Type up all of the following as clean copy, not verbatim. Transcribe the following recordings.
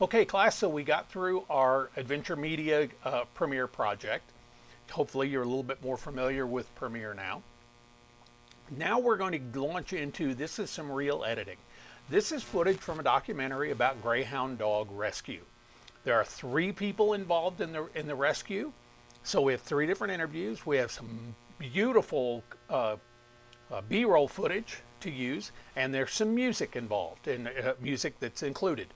Okay, class, so we got through our Adventure Media Premiere project. Hopefully you're a little bit more familiar with Premiere now. Now we're going to launch into, this is some real editing. This is footage from a documentary about Greyhound dog rescue. There are 3 people involved in the rescue. So we have 3 different interviews. We have some beautiful B-roll footage to use, and there's some music involved, and music that's included.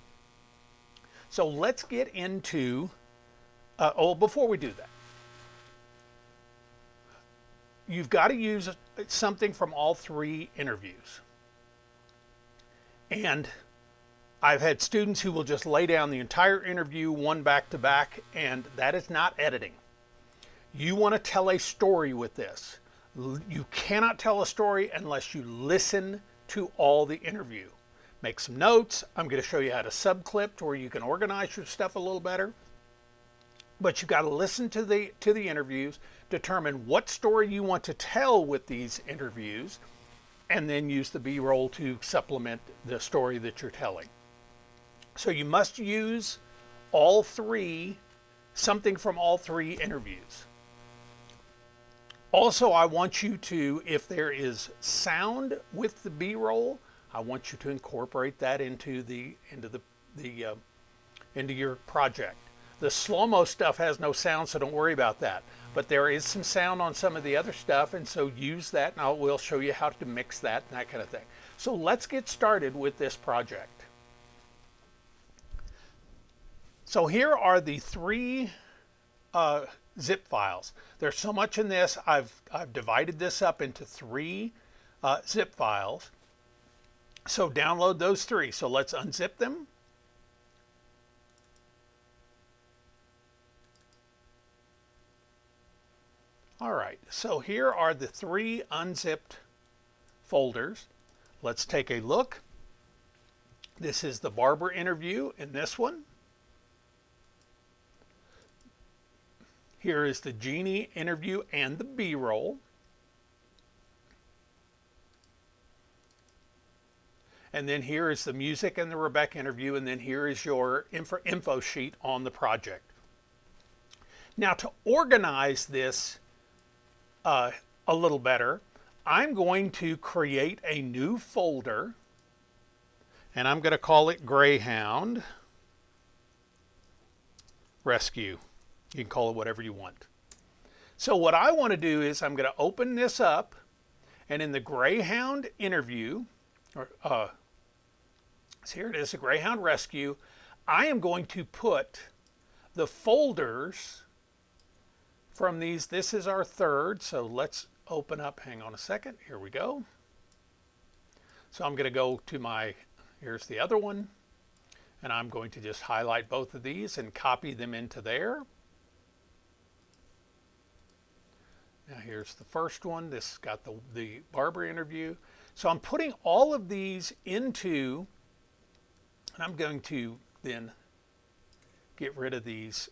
So let's get into, before we do that, you've got to use something from all 3 interviews. And I've had students who will just lay down the entire interview one back to back, and that is not editing. You want to tell a story with this. You cannot tell a story unless you listen to all the interview. Make some notes. I'm going to show you how to subclip where you can organize your stuff a little better. But you've got to listen to the interviews, determine what story you want to tell with these interviews, and then use the B-roll to supplement the story that you're telling. So you must use all 3, something from all 3 interviews. Also, I want you to, if there is sound with the B-roll, I want you to incorporate that into your project. The slow-mo stuff has no sound, so don't worry about that. But there is some sound on some of the other stuff, and so use that, and we'll show you how to mix that and that kind of thing. So let's get started with this project. So here are the 3 zip files. There's so much in this. I've divided this up into 3 zip files. So download those 3. So let's unzip them. All right, so here are the 3 unzipped folders. Let's take a look. This is the barber interview in this one. Here is the genie interview and the B-roll. And then here is the music and the Rebecca interview, and then here is your info sheet on the project. Now, to organize this a little better, I'm going to create a new folder, and I'm going to call it Greyhound Rescue. You can call it whatever you want. So what I want to do is I'm going to open this up, and in the Greyhound interview, so here it is, the Greyhound Rescue, I am going to put the folders from these. This is our 3rd, so let's open up, hang on a second, here we go. So I'm going to go to here's the other one, and I'm going to just highlight both of these and copy them into there. Now here's the first one. This got the barber interview. So I'm putting all of these into, and I'm going to then get rid of these.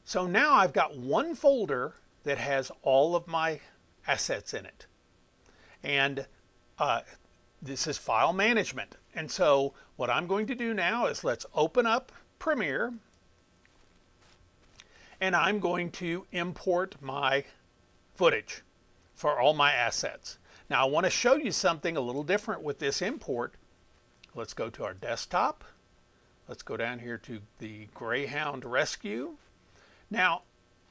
So now I've got one folder that has all of my assets in it. And this is file management. And so what I'm going to do now is let's open up Premiere, and I'm going to import my footage for all my assets. Now I want to show you something a little different with this import. Let's go to our desktop. Let's go down here to the Greyhound Rescue. Now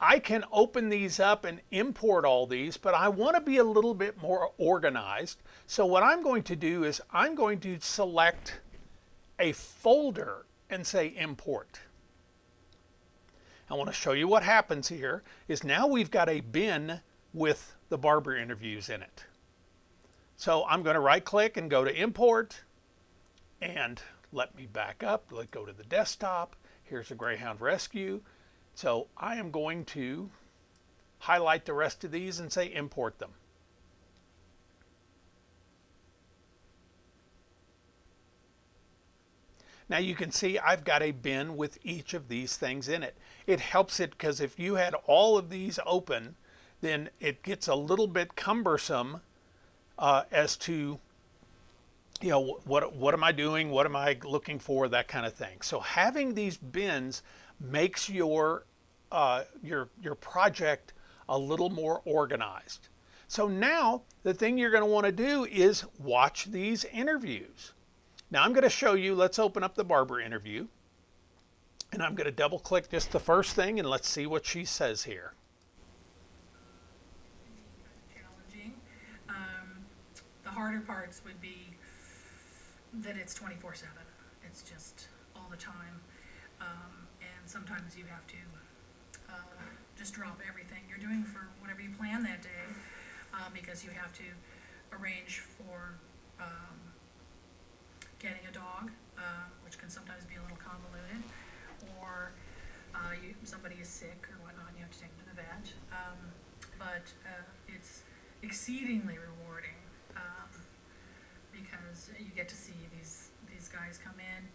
I can open these up and import all these, but I want to be a little bit more organized. So what I'm going to do is I'm going to select a folder and say import. I want to show you what happens here is now we've got a bin with the barber interviews in it. So I'm going to right click and go to import, and let me back up. Let's go to the desktop. Here's a Greyhound Rescue. So I am going to highlight the rest of these and say import them. Now you can see I've got a bin with each of these things in it. It helps it because if you had all of these open, then it gets a little bit cumbersome as to you know, what am I doing? What am I looking for? That kind of thing. So having these bins makes your project a little more organized. So now the thing you're going to want to do is watch these interviews. Now I'm going to show you, let's open up the barber interview, and I'm going to double click just the first thing and let's see what she says here. Challenging. The harder parts would be that it's 24/7. It's just all the time. And sometimes you have to just drop everything you're doing for whatever you plan that day, because you have to arrange for getting a dog, which can sometimes be a little convoluted, or somebody is sick or whatnot, and you have to take them to the vet. But it's exceedingly rewarding, because you get to see these guys come in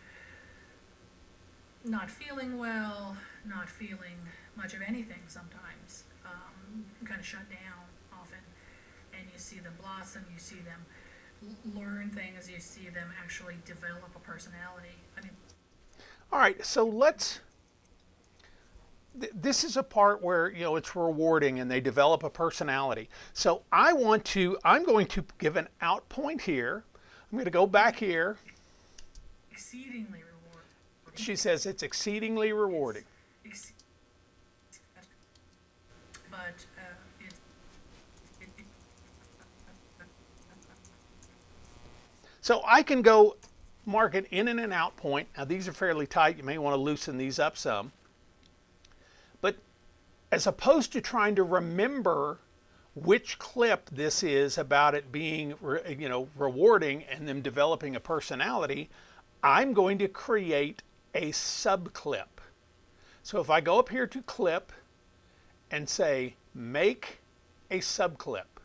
not feeling well, not feeling much of anything sometimes, kind of shut down often, and you see them blossom, you see them learn things, you see them actually develop a personality. I mean, all right, so this is a part where, you know, it's rewarding and they develop a personality. So I'm going to give an out point here. I'm going to go back here. Exceedingly rewarding. She says it's exceedingly rewarding. But so I can go mark an in and an out point. Now these are fairly tight. You may want to loosen these up some. But as opposed to trying to remember which clip this is about it being, you know, rewarding and them developing a personality, I'm going to create a sub-clip. So if I go up here to clip and say make a sub-clip,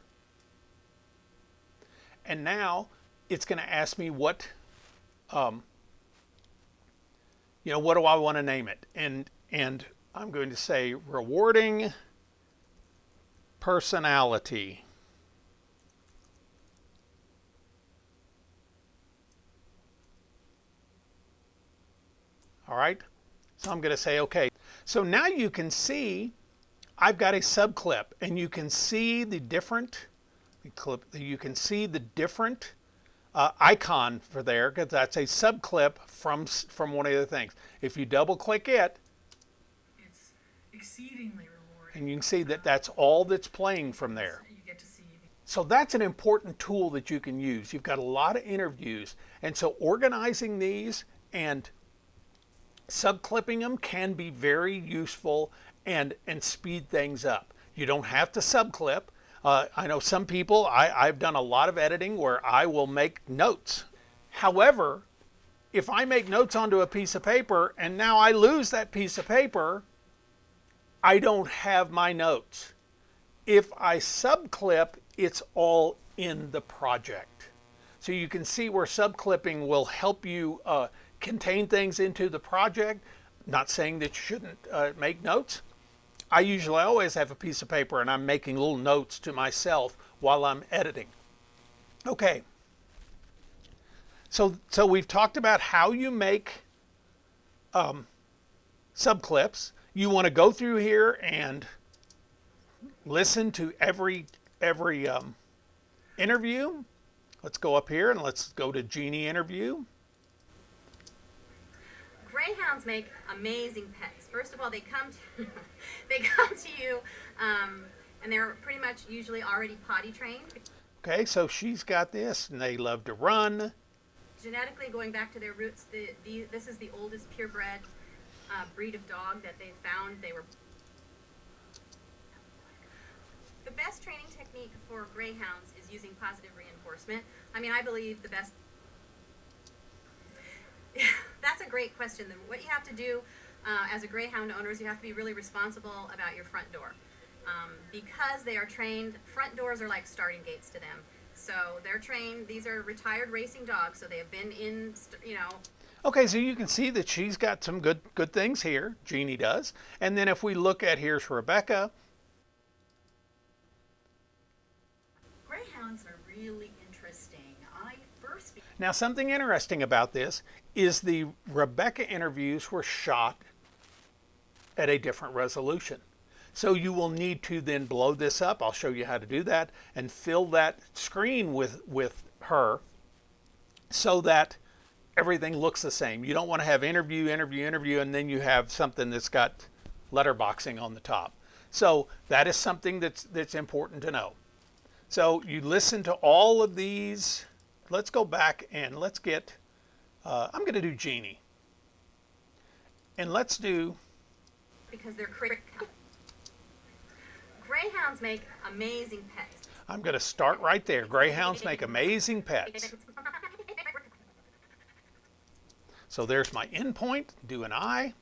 and now it's going to ask me what, you know, what do I want to name it? And I'm going to say rewarding personality. All right, so I'm going to say okay. So now you can see I've got a subclip, and you can see the different you can see the different icon for there, because that's a subclip from one of the things. If you double click it, it's exceedingly rewarding. And you can see that that's all that's playing from there. You get to see. So that's an important tool that you can use. You've got a lot of interviews, and so organizing these and subclipping them can be very useful and speed things up. You don't have to subclip. I know some people, I've done a lot of editing where I will make notes. However, if I make notes onto a piece of paper and now I lose that piece of paper, I don't have my notes. If I subclip, it's all in the project. So you can see where subclipping will help you contain things into the project. Not saying that you shouldn't make notes. I usually always have a piece of paper and I'm making little notes to myself while I'm editing. Okay. So we've talked about how you make subclips. You want to go through here and listen to every interview. Let's go up here and let's go to Jeannie interview. Greyhounds make amazing pets. First of all, they come to, they come to you, and they're pretty much usually already potty trained. Okay, so she's got this, and they love to run. Genetically, going back to their roots, this is the oldest purebred breed of dog that they found. They were the best training technique for greyhounds is using positive reinforcement. I mean, I believe the best. That's a great question. What you have to do as a greyhound owner is you have to be really responsible about your front door. Because they are trained, front doors are like starting gates to them. So they're trained, these are retired racing dogs, so they have been in, you know. Okay, so you can see that she's got some good things here, Jeannie does. And then if we look at, here's Rebecca. Greyhounds are really interesting. Now, something interesting about this is the Rebecca interviews were shot at a different resolution. So you will need to then blow this up. I'll show you how to do that and fill that screen with her so that everything looks the same. You don't want to have interview, interview, interview, and then you have something that's got letterboxing on the top. So that is something that's important to know. So you listen to all of these. Let's go back and let's get, I'm going to do Jeannie. And let's do... Because they're critical. Greyhounds make amazing pets. I'm going to start right there. Greyhounds make amazing pets. So there's my endpoint. Do an eye.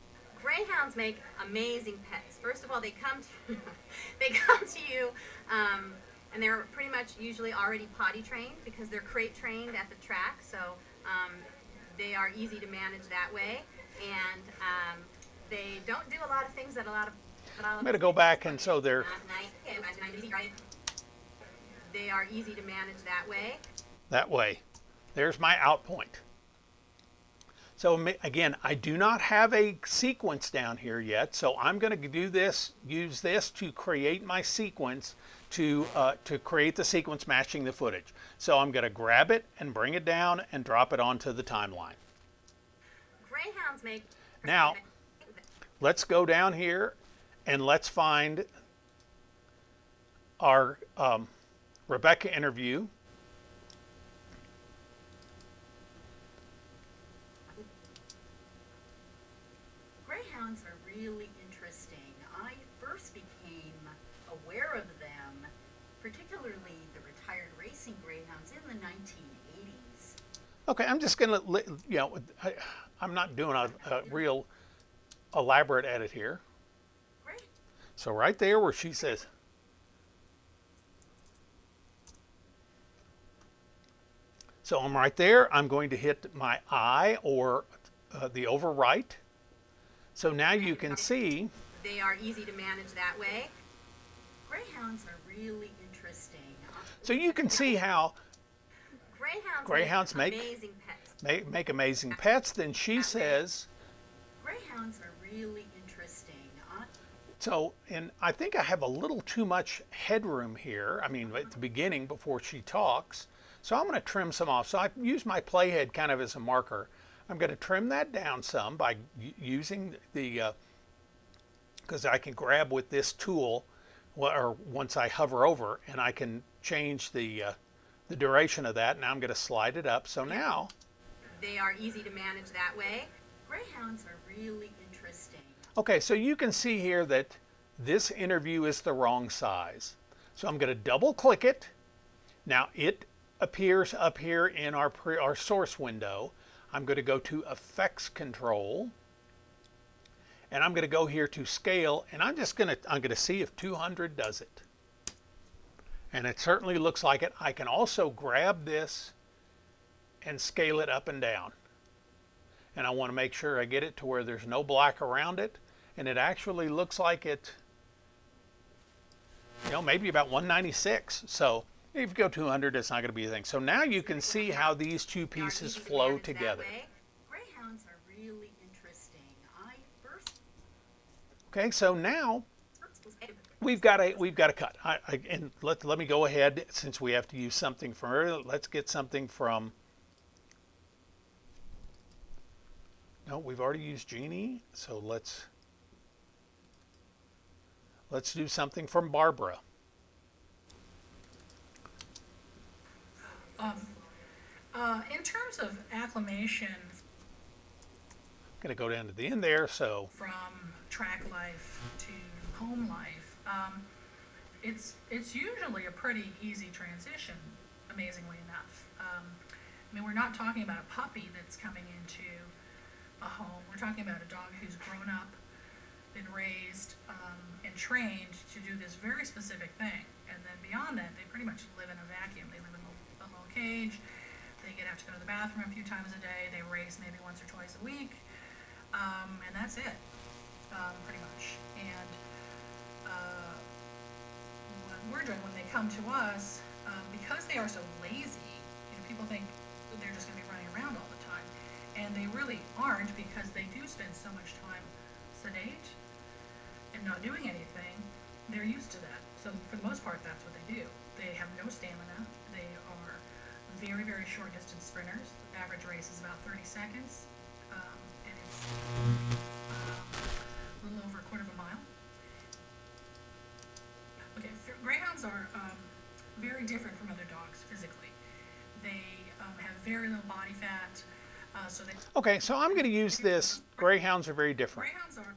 Greyhounds make amazing pets. First of all, they come to, they come to you, and they're pretty much usually already potty trained because they're crate trained at the track. So they are easy to manage that way, and they don't do a lot of things that a lot of. I'm going to go back, and so they're. They are easy to manage that way. That way. There's my out point. So again, I do not have a sequence down here yet, so I'm going to do this, use this to create my sequence to create the sequence matching the footage. So I'm going to grab it and bring it down and drop it onto the timeline. Greyhounds make. Now, let's go down here and let's find our Rebecca interview. Greyhounds are really interesting. I first became aware of them, particularly the retired racing greyhounds, in the 1980s. Okay, I'm just going to, I'm not doing a real elaborate edit here. Great. So right there where she says, so I'm right there. I'm going to hit my eye or the overwrite. So now you can see. They are easy to manage that way. Greyhounds are really interesting. So you can see how Greyhounds make amazing pets. make amazing pets. Then she says. Greyhounds are really interesting. So, and I think I have a little too much headroom here. I mean, at the beginning before she talks. So I'm going to trim some off. So I use my playhead kind of as a marker. I'm going to trim that down some by using the, because I can grab with this tool, or once I hover over, and I can change the duration of that. Now I'm going to slide it up. So now. They are easy to manage that way. Greyhounds are really interesting. Okay, so you can see here that this interview is the wrong size. So I'm going to double click it. Now it appears up here in our source window. I'm going to go to Effects Control, and I'm going to go here to Scale, and I'm going to see if 200 does it. And it certainly looks like it. I can also grab this and scale it up and down. And I want to make sure I get it to where there's no black around it, and it actually looks like it, maybe about 196. So if you go 200, it's not going to be a thing. So now you can see how these two pieces flow together. Greyhounds are really interesting. Okay, so now we've got a cut. And let me go ahead, since we have to use something from her. Let's get something from. No, we've already used Jeannie, so let's do something from Barbara. In terms of acclimation I'm going to go down to the end there, so. from track life to home life, it's usually a pretty easy transition, amazingly enough. We're not talking about a puppy that's coming into a home. We're talking about a dog who's grown up, been raised, and trained to do this very specific thing. And then beyond that, they pretty much live in a vacuum. They live in a little cage. They have to go to the bathroom a few times a day. They race maybe once or twice a week. And that's it, pretty much. And what we're doing when they come to us, because they are so lazy, people think that they're just going to be spend so much time sedate and not doing anything, they're used to that. So for the most part, that's what they do. They have no stamina. They are very, very short distance sprinters. The average race is about 30 seconds, and it's a little over a quarter of a mile. Okay, greyhounds are very different from other dogs physically. They have very little body fat, so they. Okay, so I'm going to use this. Greyhounds are very different. Greyhounds are.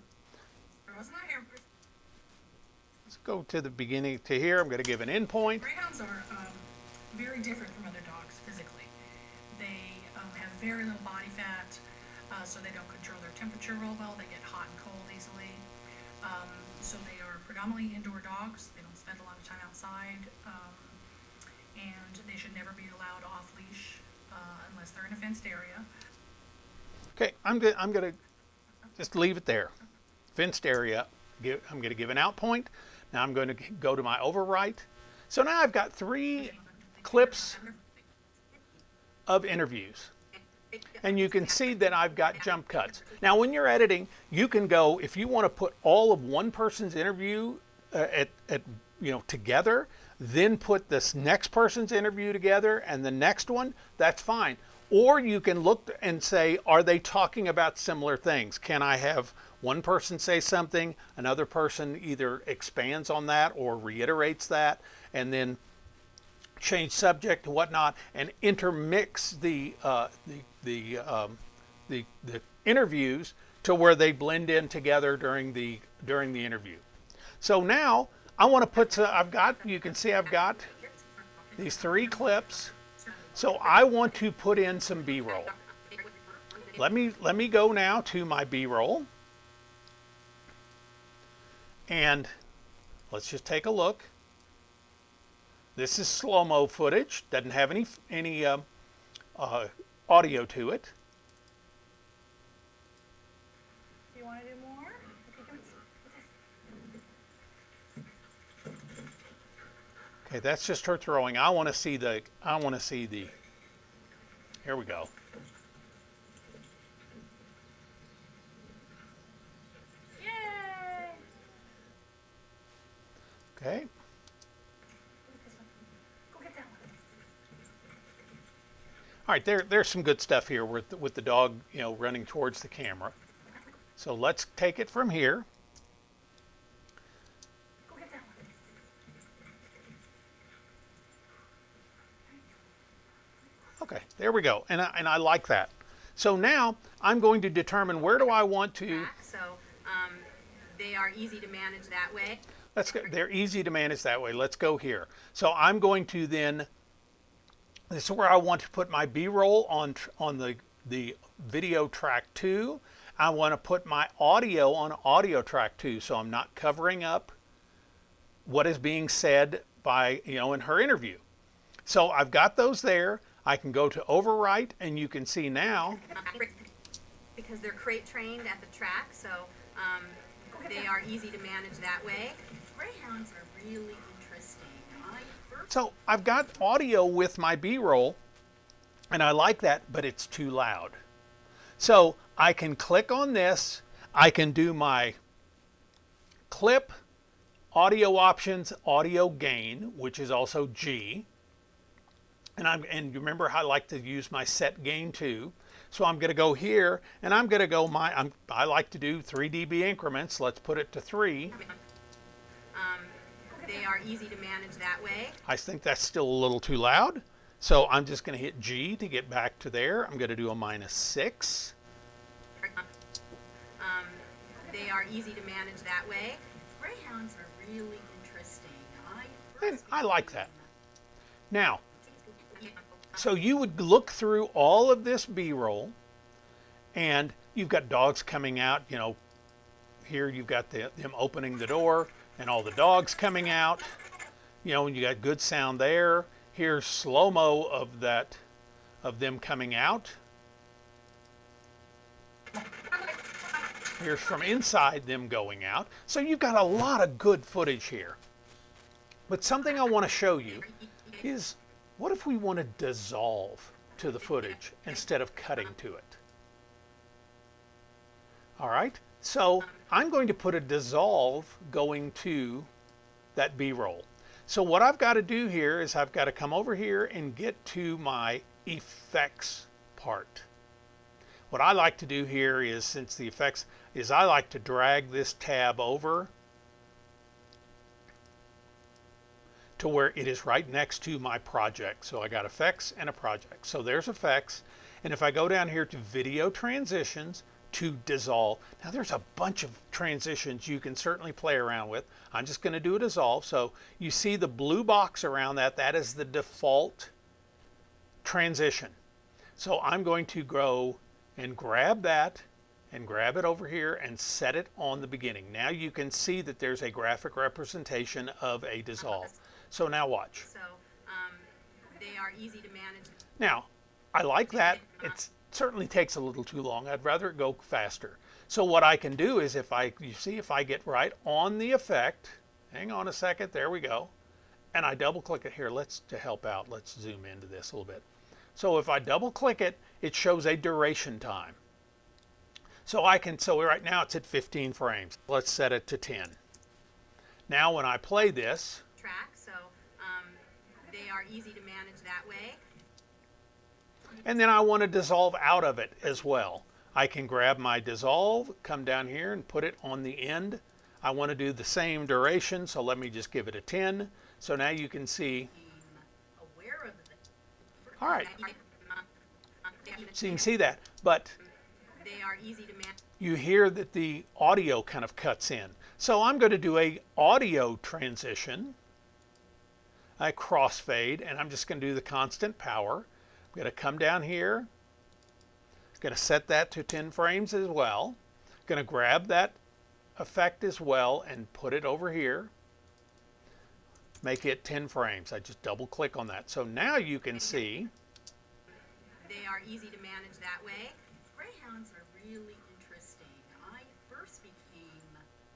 Wasn't I here? Let's go to the beginning to here. I'm going to give an endpoint. Greyhounds are very different from other dogs physically. They have very little body fat, so they don't control their temperature real well. They get hot and cold easily. So they are predominantly indoor dogs. They don't spend a lot of time outside, and they should never be allowed off leash unless they're in a fenced area. Okay, I'm going to just leave it there. Fenced area. I'm going to give an out point. Now I'm going to go to my overwrite. So now I've got 3 clips of interviews. And you can see that I've got jump cuts. Now when you're editing, you can go, if you want to put all of one person's interview together, then put this next person's interview together and the next one, that's fine. Or you can look and say, are they talking about similar things? Can I have one person say something, another person either expands on that or reiterates that, and then change subject and whatnot, and intermix the interviews to where they blend in together during the interview. So now I want to put. You can see I've got these 3 clips. So I want to put in some B-roll. Let me go now to my B-roll, and let's just take a look. This is slow-mo footage. Doesn't have any audio to it. You want to do more? Okay, that's just her throwing. I want to see the. Here we go. Yay! Okay. Go get that one. All right, there's some good stuff here with the dog, running towards the camera. So let's take it from here. Go get that one. Okay, there we go, and I like that. So now I'm going to determine where do I want to. So they are easy to manage that way. Let's go. They're easy to manage that way. Let's go here. So I'm going to then. This is where I want to put my B-roll on the video track 2. I want to put my audio on audio track 2, so I'm not covering up what is being said by in her interview. So I've got those there. I can go to overwrite, and you can see now. Because they're crate trained at the track, so they are easy to manage that way. Greyhounds are really interesting. So I've got audio with my B-roll, and I like that, but it's too loud. So I can click on this. I can do my clip, audio options, audio gain, which is also G. And you remember how I like to use my set gain too. So I'm going to go here, and I'm going to go I like to do 3 dB increments. Let's put it to 3. They are easy to manage that way. I think that's still a little too loud. So I'm just going to hit G to get back to there. I'm going to do a -6. They are easy to manage that way. Greyhounds are really interesting. And I like that. Now, so you would look through all of this B-roll, and you've got dogs coming out. Here you've got them opening the door and all the dogs coming out. And you got good sound there. Here's slow-mo of them coming out. Here's from inside them going out. So you've got a lot of good footage here. But something I want to show you is, what if we want to dissolve to the footage instead of cutting to it? All right, so I'm going to put a dissolve going to that B-roll. So what I've got to do here is I've got to come over here and get to my effects part. What I like to do here is, since the effects, is I like to drag this tab over to where it is right next to my project. So I got effects and a project. So there's effects. And if I go down here to video transitions, to dissolve. Now there's a bunch of transitions you can certainly play around with. I'm just going to do a dissolve. So you see the blue box around that, that is the default transition. So I'm going to go and grab that and grab it over here and set it on the beginning. Now you can see that there's a graphic representation of a dissolve. So now watch. So they are easy to manage. Now, I like that. It certainly takes a little too long. I'd rather it go faster. So what I can do is if I get right on the effect, hang on a second, there we go. And I double click it here. To help out, let's zoom into this a little bit. So if I double click it, it shows a duration time. So right now it's at 15 frames. Let's set it to 10. Now when I play this, Track, so they are easy to manage that way. and then I want to dissolve out of it as well. I can grab my dissolve, come down here and put it on the end. I want to do the same duration, so let me just give it a 10. So now you can see. Aware of the All right. So you can see that, but They are easy to manage. you hear that the audio kind of cuts in. So I'm going to do a audio transition, a crossfade, and I'm just going to do the constant power. I'm going to come down here, going to set that to 10 frames as well. Going to grab that effect as well and put it over here. Make it 10 frames. I just double click on that. So now you can see. They are easy to manage that way. Greyhounds are really interesting. I first became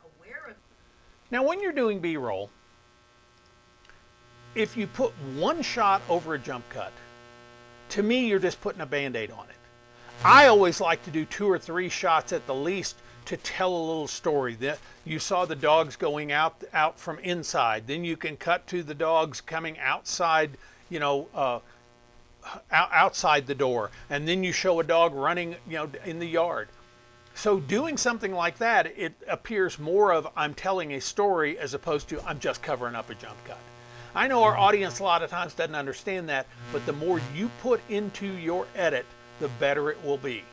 aware of. Now when you're doing B-roll, if you put one shot over a jump cut, to me you're just putting a Band-Aid on it. I always like to do 2 or 3 shots at the least to tell a little story. You saw the dogs going out from inside. Then you can cut to the dogs coming outside, outside the door. And then you show a dog running, in the yard. So doing something like that, it appears more of I'm telling a story as opposed to I'm just covering up a jump cut. I know our audience a lot of times doesn't understand that, but the more you put into your edit, the better it will be.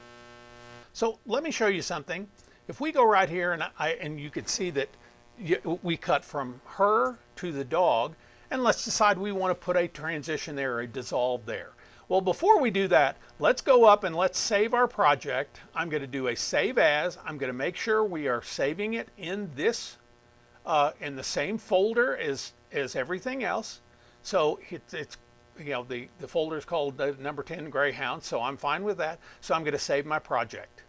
So let me show you something. If we go right here and you can see that we cut from her to the dog, and let's decide we want to put a transition there, a dissolve there. Well, before we do that, let's go up and let's save our project. I'm going to do a save as. I'm going to make sure we are saving it in this, in the same folder as everything else. So it's the folder is called number 10 Greyhound, so I'm fine with that. So I'm going to save my project.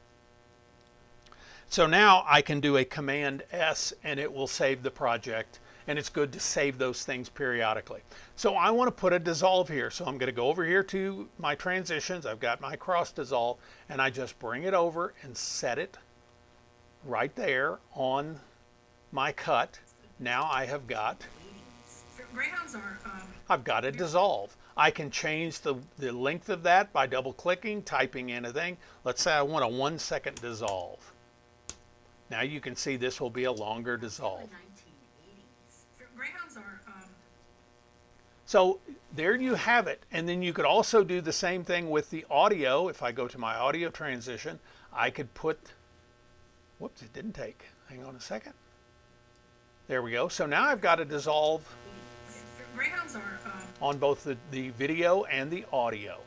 So now I can do a Command S and it will save the project, and it's good to save those things periodically. So I want to put a dissolve here. So I'm going to go over here to my transitions. I've got my cross dissolve, and I just bring it over and set it right there on my cut. Now I have got Greyhounds are. I've got a dissolve. I can change the length of that by double clicking, typing in a thing. Let's say I want a 1 second dissolve. Now you can see this will be a longer dissolve. 1980s. Greyhounds are. So there you have it. And then you could also do the same thing with the audio. If I go to my audio transition, I could put, whoops, it didn't take. Hang on a second. There we go. So now I've got a dissolve Greyhounds are. on both the video and the audio.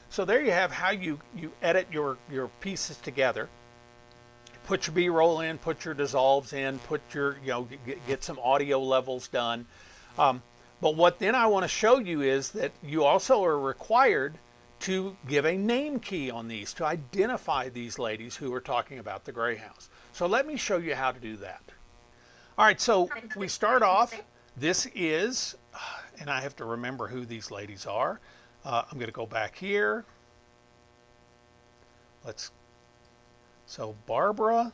So there you have how you edit your pieces together. Put your B-roll in, put your dissolves in, put your, get some audio levels done. But what then I want to show you is that you also are required to give a name key on these to identify these ladies who are talking about the Greyhounds. So let me show you how to do that. All right, so we start off. This is, and I have to remember who these ladies are. I'm going to go back here. So Barbara,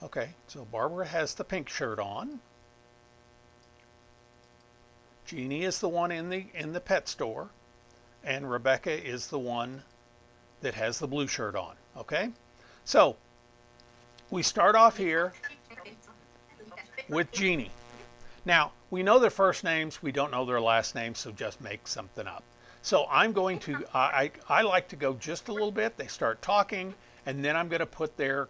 okay, so Barbara has the pink shirt on. Jeannie is the one in the pet store, and Rebecca is the one that has the blue shirt on, okay? So we start off here with Jeannie. Now, we know their first names, we don't know their last names, so just make something up. So I'm going to, I like to go just a little bit. They start talking, and then I'm going to put their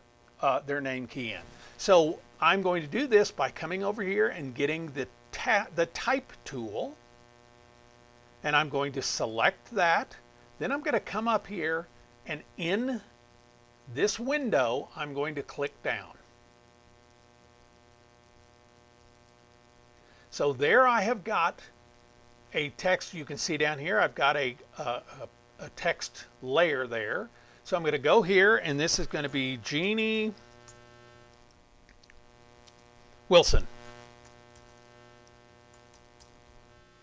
name key in. So I'm going to do this by coming over here and getting the type tool, and I'm going to select that. Then I'm going to come up here, and in this window, I'm going to click down. So there I have got a text. You can see down here I've got a text layer there. So I'm going to go here, and this is going to be Jeannie Wilson.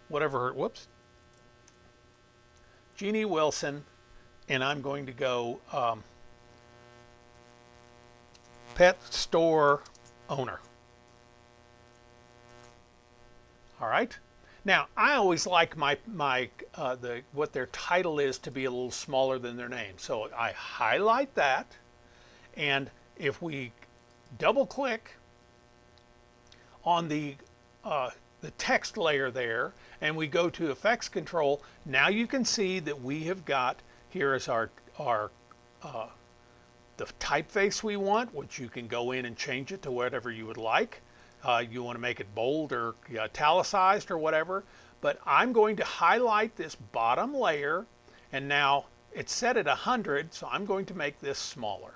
Whatever her, whoops. Jeannie Wilson, and I'm going to go pet store owner. All right. Now, I always like what their title is to be a little smaller than their name. So I highlight that, and if we double click on the text layer there, and we go to effects control, now you can see that we have got, here is our the typeface we want, which you can go in and change it to whatever you would like. You want to make it bold or italicized or whatever, but I'm going to highlight this bottom layer, and now it's set at 100, so I'm going to make this smaller.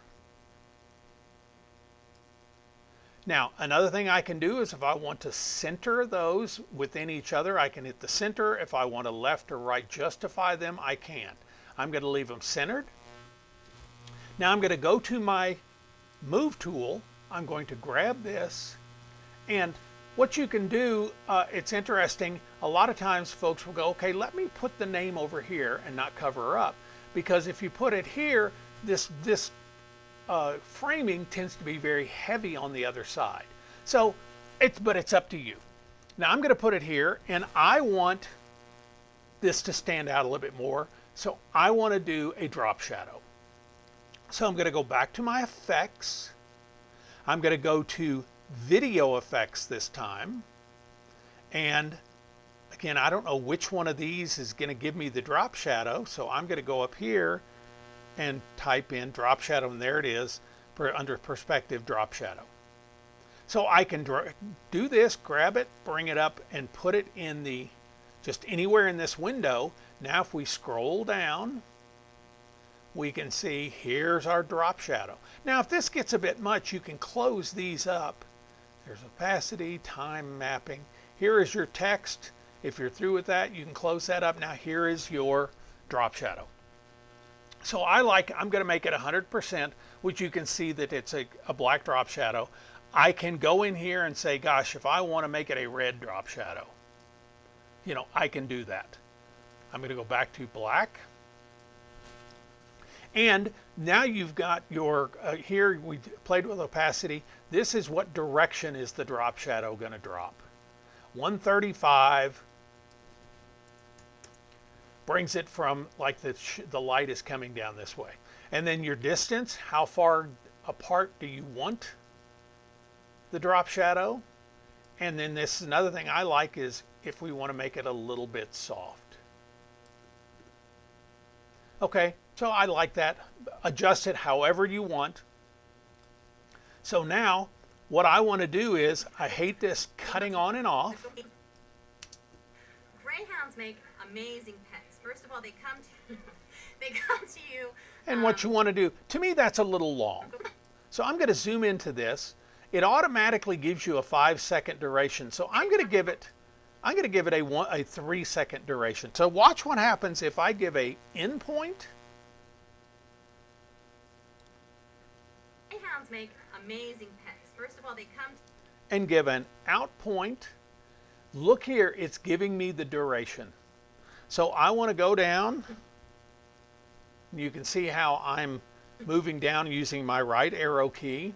Now, another thing I can do is if I want to center those within each other, I can hit the center. If I want to left or right justify them, I can. I'm going to leave them centered. Now I'm going to go to my move tool. I'm going to grab this, and what you can do, it's interesting, a lot of times folks will go, okay, let me put the name over here and not cover her up, because if you put it here, this framing tends to be very heavy on the other side. So, but it's up to you. Now I'm going to put it here, and I want this to stand out a little bit more, so I want to do a drop shadow. So I'm going to go back to my effects. I'm going to go to video effects this time, and again, I don't know which one of these is going to give me the drop shadow, so I'm going to go up here and type in drop shadow, and there it is, under perspective drop shadow. So I can do this, grab it, bring it up, and put it in just anywhere in this window. Now if we scroll down, we can see here's our drop shadow. Now if this gets a bit much, you can close these up. There's opacity, time mapping. Here is your text. If you're through with that, you can close that up. Now here is your drop shadow. So I'm going to make it 100%, which you can see that it's a black drop shadow. I can go in here and say, gosh, if I want to make it a red drop shadow, I can do that. I'm going to go back to black. And now you've got your, here we played with opacity. This is what direction is the drop shadow going to drop. 135 brings it from like the light is coming down this way. And then your distance, how far apart do you want the drop shadow? And then this is another thing I like is if we want to make it a little bit soft. Okay, so I like that. Adjust it however you want. So now what I want to do is, I hate this cutting on and off. Greyhounds make amazing pets. First of all, they come to you. And what you want to do, to me that's a little long. So I'm going to zoom into this. It automatically gives you a 5-second duration. So I'm going to give it a 3-second duration. So watch what happens if I give a in point. Greyhounds make amazing pets. First of all, they come and give an out point. Look here, it's giving me the duration. So I want to go down You can see how I'm moving down using my right arrow key.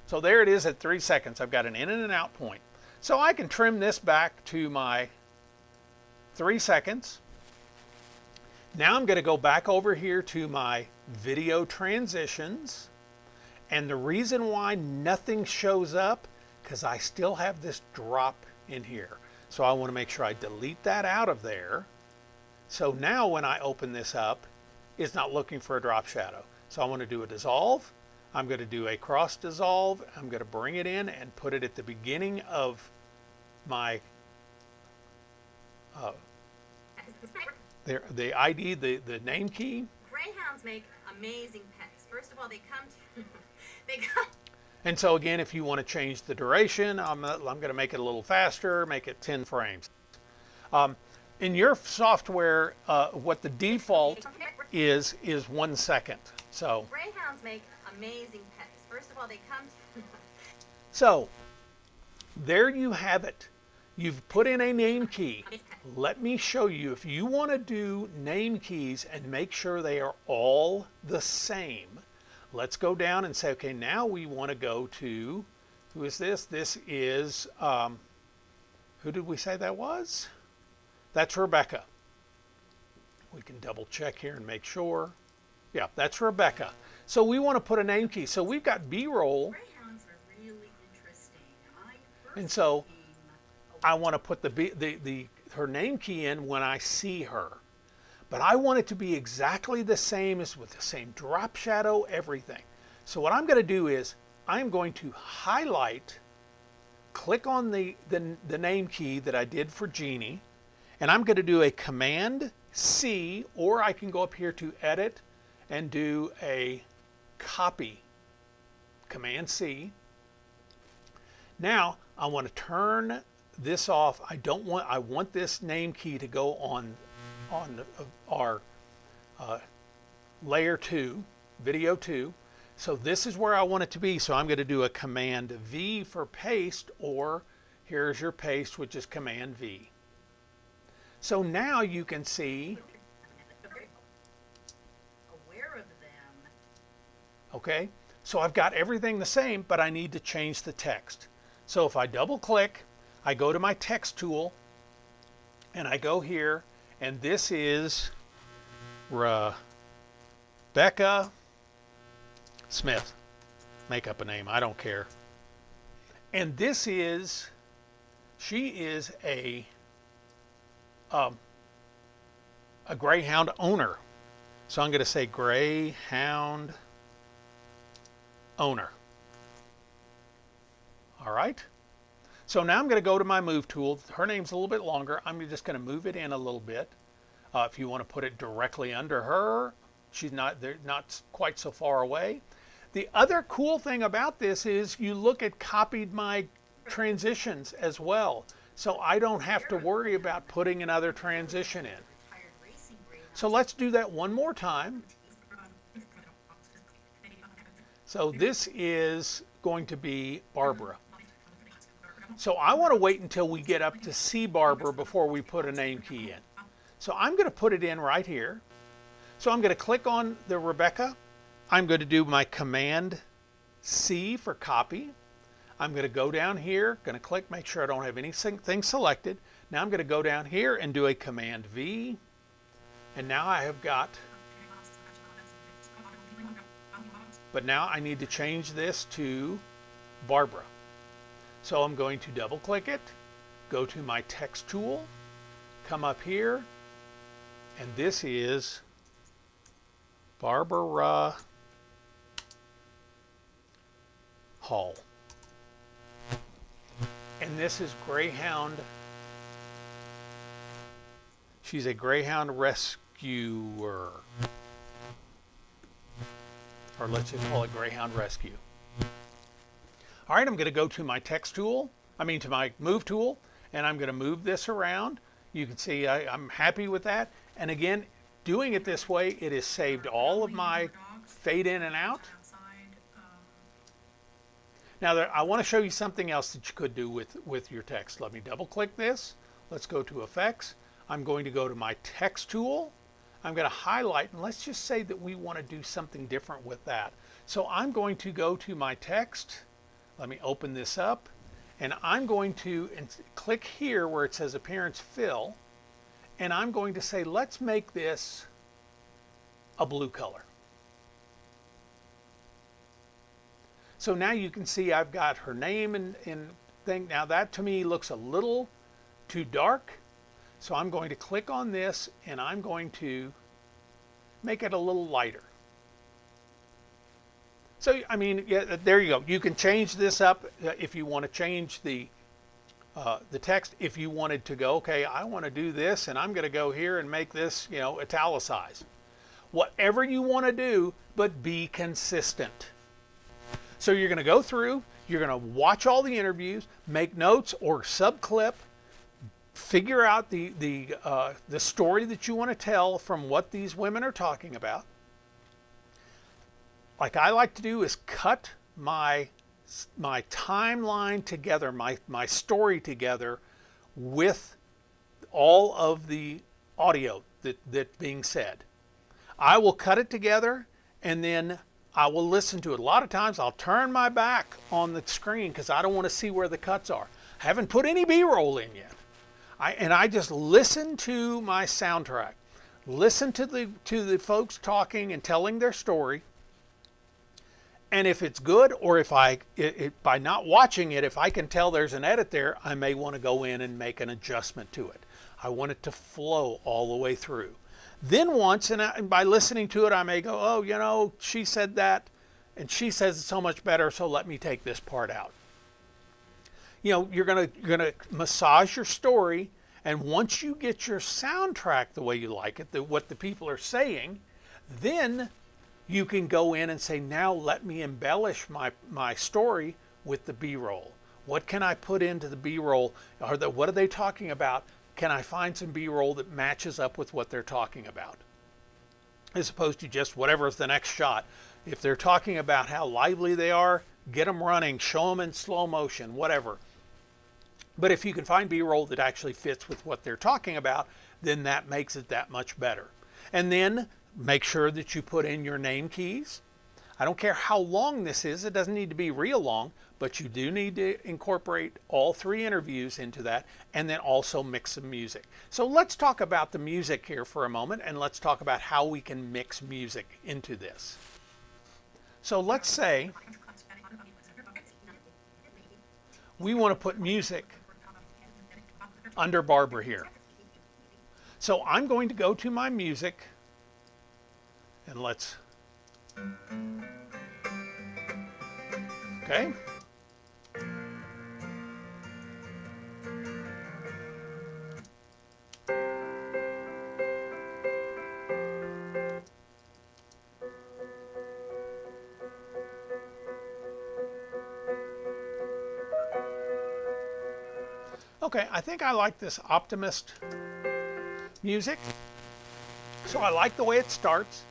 So there it is at 3 seconds. I've got an in and an out point. So I can trim this back to my 3 seconds. Now I'm going to go back over here to my video transitions. And the reason why nothing shows up, because I still have this drop in here. So I want to make sure I delete that out of there. So now when I open this up, it's not looking for a drop shadow. So I want to do a dissolve. I'm going to do a cross dissolve. I'm going to bring it in and put it at the beginning of my the ID, the name key. Greyhounds make amazing pets. First of all, they come they come. And so again, if you want to change the duration, I'm going to make it a little faster, make it 10 frames. In your software, what the default is 1 second. So Greyhounds make amazing pets. First of all, they come. So there you have it. You've put in a name key. Let me show you. If you want to do name keys and make sure they are all the same, let's go down and say, okay, now we want to go to, who is this? This is, who did we say that was? That's Rebecca. We can double check here and make sure. Yeah, that's Rebecca. So we want to put a name key. So we've got B-roll. Greyhounds are really interesting. And so I want to put her name key in when I see her. But I want it to be exactly the same as with the same drop shadow, everything. So what I'm going to do is I'm going to highlight, click on the name key that I did for Jeannie, and I'm going to do a Command C, or I can go up here to Edit and do a copy. Command C. Now I want to turn this off. I want this name key to go on our layer 2, video 2. So this is where I want it to be. So I'm going to do a Command V for paste, or here's your paste, which is Command V. So now you can see. Aware of them. Okay, so I've got everything the same, but I need to change the text. So if I double click, I go to my text tool, and I go here, and this is Rebecca Smith. Make up a name, I don't care. And this is, she is a Greyhound owner. So I'm going to say Greyhound owner. All right. So now I'm going to go to my move tool. Her name's a little bit longer. I'm just going to move it in a little bit. If you want to put it directly under her, they're not quite so far away. The other cool thing about this is you look at copied my transitions as well. So I don't have to worry about putting another transition in. So let's do that one more time. So this is going to be Barbara. So I want to wait until we get up to see Barbara before we put a name key in. So I'm going to put it in right here. So I'm going to click on the Rebecca. I'm going to do my Command C for copy. I'm going to go down here, going to click, make sure I don't have anything selected. Now I'm going to go down here and do a Command V. And now I have got, but now I need to change this to Barbara. So I'm going to double click it, go to my text tool, come up here, and this is Barbara Hall. And this is Greyhound. She's a Greyhound rescuer. Or let's just call it Greyhound Rescue. All right, I'm going to go to my text tool, to my move tool, and I'm going to move this around. You can see I'm happy with that. And again, doing it this way, it has saved all of my fade in and out. Now, I want to show you something else that you could do with your text. Let me double click this. Let's go to Effects. I'm going to go to my text tool. I'm going to highlight, and let's just say that we want to do something different with that. So I'm going to go to my text. Let me open this up, and I'm going to click here where it says appearance fill, and I'm going to say, let's make this a blue color. So now you can see I've got her name and thing. Now that to me looks a little too dark. So I'm going to click on this and I'm going to make it a little lighter. So, I mean, yeah, there you go. You can change this up if you want to change the text. If you wanted to go, okay, I want to do this and I'm going to go here and make this, you know, italicized. Whatever you want to do, but be consistent. So you're going to go through, you're going to watch all the interviews, make notes or subclip, figure out the story that you want to tell from what these women are talking about. Like I like to do is cut my timeline together, my story together with all of the audio that being said. I will cut it together and then I will listen to it. A lot of times I'll turn my back on the screen because I don't want to see where the cuts are. I haven't put any B-roll in yet. I just listen to my soundtrack, listen to the folks talking and telling their story. And if it's good, or if by not watching it, if I can tell there's an edit there, I may want to go in and make an adjustment to it. I want it to flow all the way through. Then once, and by listening to it, I may go, oh, you know, she said that, and she says it's so much better, so let me take this part out. You know, you're gonna massage your story, and once you get your soundtrack the way you like it, what the people are saying, then you can go in and say, now let me embellish my story with the B-roll. What can I put into the B-roll? What are they talking about? Can I find some B-roll that matches up with what they're talking about? As opposed to just whatever's the next shot. If they're talking about how lively they are, get them running, show them in slow motion, whatever. But if you can find B-roll that actually fits with what they're talking about, then that makes it that much better. And then make sure that you put in your name keys. I don't care how long this is. It doesn't need to be real long, but you do need to incorporate all 3 interviews into that and then also mix some music. So let's talk about the music here for a moment, and let's talk about how we can mix music into this. So let's say we want to put music under Barbara here. So I'm going to go to my music and let's, okay. Okay, I think I like this optimist music. So I like the way it starts.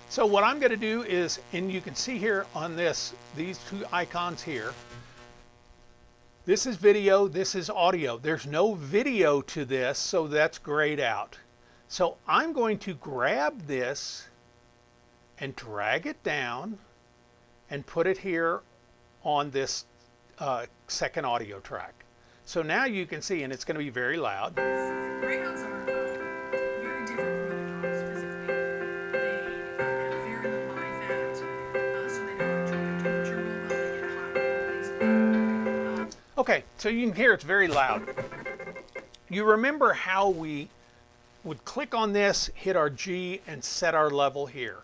So what I'm going to do is, and you can see here on these 2 icons here, this is video, this is audio. There's no video to this, so that's grayed out. So I'm going to grab this and drag it down and put it here on this second audio track. So now you can see, and it's going to be very loud. Greyhounds are very different from other dogs physically. They have very little body fat, so they don't drop their temperature real well. They get hot, basically. Okay, so you can hear it's very loud. You remember how we would click on this, hit our G, and set our level here.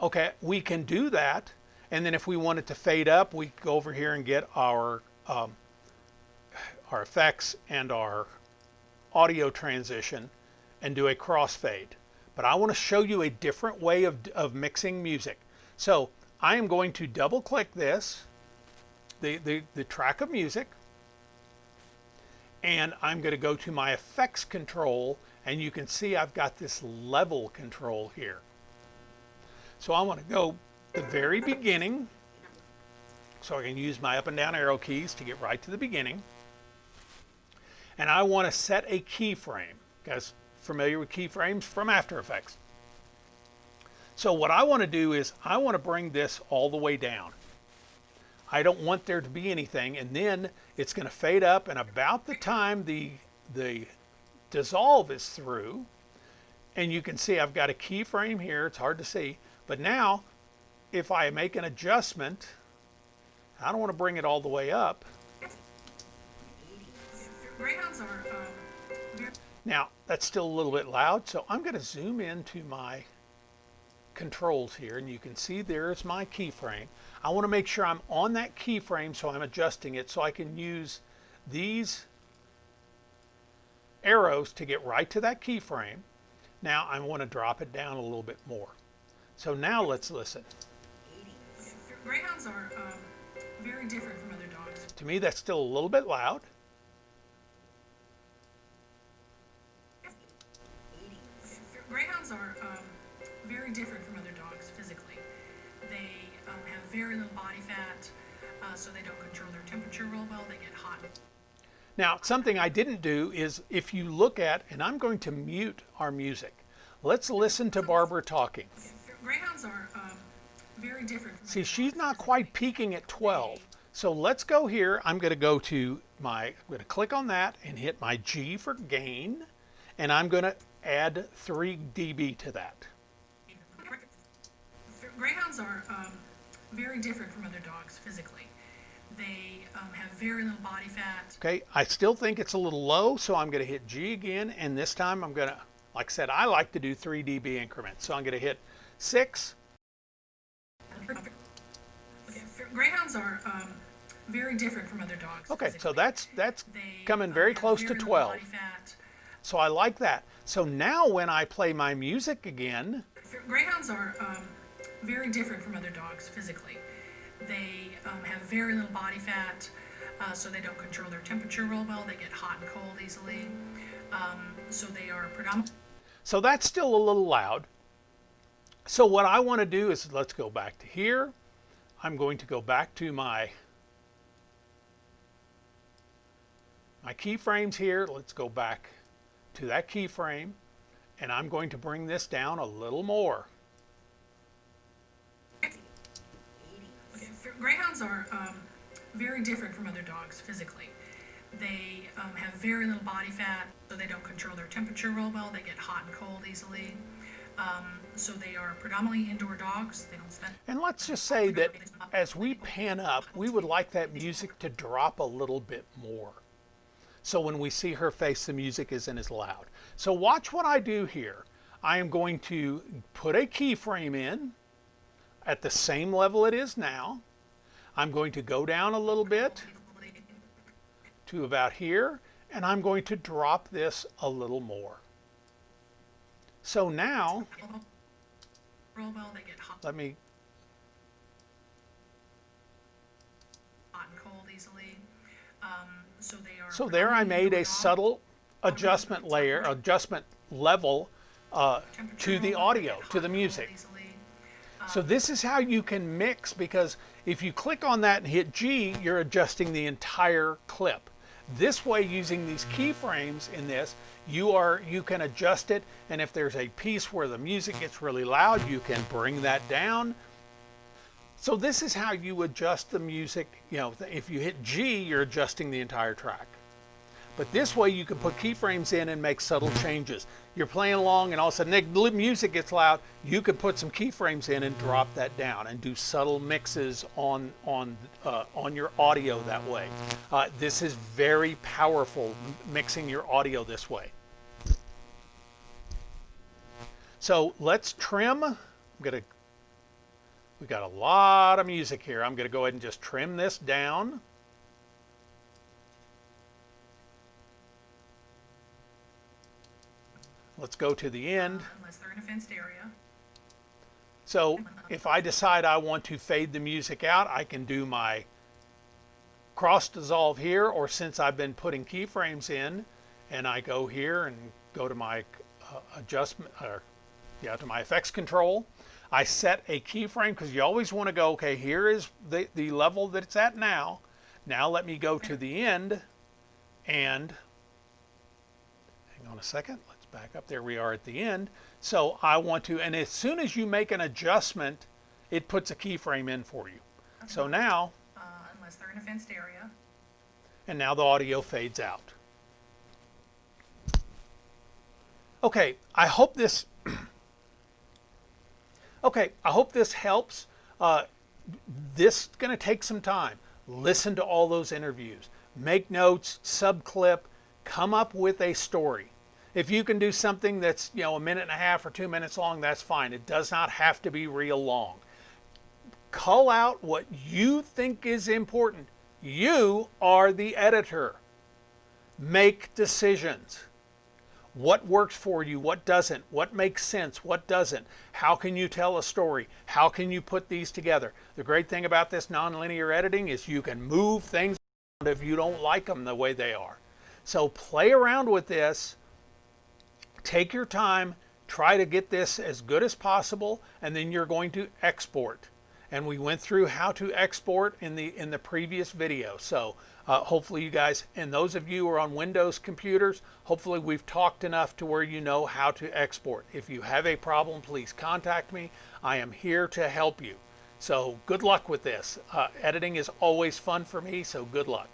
Okay, we can do that, and then if we wanted to fade up, we go over here and get our effects and our audio transition and do a crossfade. But I want to show you a different way of mixing music. So I am going to double click this, the track of music, and I'm going to go to my effects control, and you can see I've got this level control here. So I want to go the very beginning, so I can use my up and down arrow keys to get right to the beginning. And I want to set a keyframe, because familiar with keyframes from After Effects. So what I want to do is I want to bring this all the way down. I don't want there to be anything, and then it's going to fade up, and about the time the dissolve is through, and you can see I've got a keyframe here. It's hard to see, but now if I make an adjustment, I don't want to bring it all the way up. Greyhounds are Now that's still a little bit loud, so I'm going to zoom into my controls here, and you can see there's my keyframe. I want to make sure I'm on that keyframe, so I'm adjusting it so I can use these arrows to get right to that keyframe. Now I want to drop it down a little bit more. So now let's listen. Greyhounds are very different from other dogs. To me, that's still a little bit loud. Greyhounds are very different from other dogs physically. They have very little body fat, so they don't control their temperature real well. They get hot. Now, something I didn't do is if you look at, and I'm going to mute our music. Let's listen to Barbara talking. Greyhounds are very different from See, she's not quite peaking at 12. So let's go here. I'm going to go to I'm going to click on that and hit my G for gain, and I'm going to add 3 dB to that. Greyhounds are very different from other dogs physically. They have very little body fat. Okay, I still think it's a little low, so I'm going to hit G again, and this time I'm going to, like I said, I like to do 3 dB increments. So I'm going to hit 6. Greyhounds are very different from other dogs. Okay, so physically. that's They, coming very have close very to little 12. body fat. So I like that. So now when I play my music again, Greyhounds are very different from other dogs physically. They have very little body fat, so they don't control their temperature real well. They get hot and cold easily. So they are predominantly. so that's still a little loud. So what I want to do is, let's go back to here. I'm going to go back to my keyframes here. Let's go back to that keyframe, and I'm going to bring this down a little more. Greyhounds are very different from other dogs physically. They have very little body fat, so they don't control their temperature real well. They get hot and cold easily. So they are predominantly indoor dogs. They don't spend. And let's just say that as we pan up, we would like that music to drop a little bit more. So when we see her face, the music isn't as loud. So watch what I do here. I am going to put a keyframe in at the same level it is now. I'm going to go down a little bit to about here, and I'm going to drop this a little more. So now, Real well, they get hot let me, and cold easily. So they are. so there I made a subtle adjustment level to the audio, to the music. So this is how you can mix, because if you click on that and hit G, you're adjusting the entire clip. This way, using these keyframes in this, you can adjust it, and if there's a piece where the music gets really loud, you can bring that down. So this is how you adjust the music. You know, if you hit G, you're adjusting the entire track. But this way you can put keyframes in and make subtle changes. You're playing along and all of a sudden the music gets loud. You could put some keyframes in and drop that down and do subtle mixes on your audio that way. This is very powerful, mixing your audio this way. So let's trim. We've got a lot of music here. I'm going to go ahead and just trim this down. Let's go to the end. Unless they're in a fenced area. So if I decide I want to fade the music out, I can do my cross dissolve here, or since I've been putting keyframes in, and I go here and go to my to my effects control, I set a keyframe, because you always want to go, okay, here is the level that it's at now. Now let me go to the end, and hang on a second, let's back up. There we are at the end. So I want to, and as soon as you make an adjustment, it puts a keyframe in for you. So now, Unless they're in a fenced area. and now the audio fades out. Okay, I hope this helps. This is going to take some time. Listen to all those interviews. Make notes, subclip, come up with a story. If you can do something that's, a minute and a half or 2 minutes long, that's fine. It does not have to be real long. Call out what you think is important. You are the editor. Make decisions. What works for you? What doesn't? What makes sense? What doesn't? How can you tell a story? How can you put these together? The great thing about this nonlinear editing is you can move things around if you don't like them the way they are. So play around with this. Take your time. Try to get this as good as possible, and then you're going to export. And we went through how to export in the previous video. So hopefully you guys, and those of you who are on Windows computers, hopefully we've talked enough to where you know how to export. If you have a problem, please contact me. I am here to help you. So good luck with this. Editing is always fun for me, so good luck.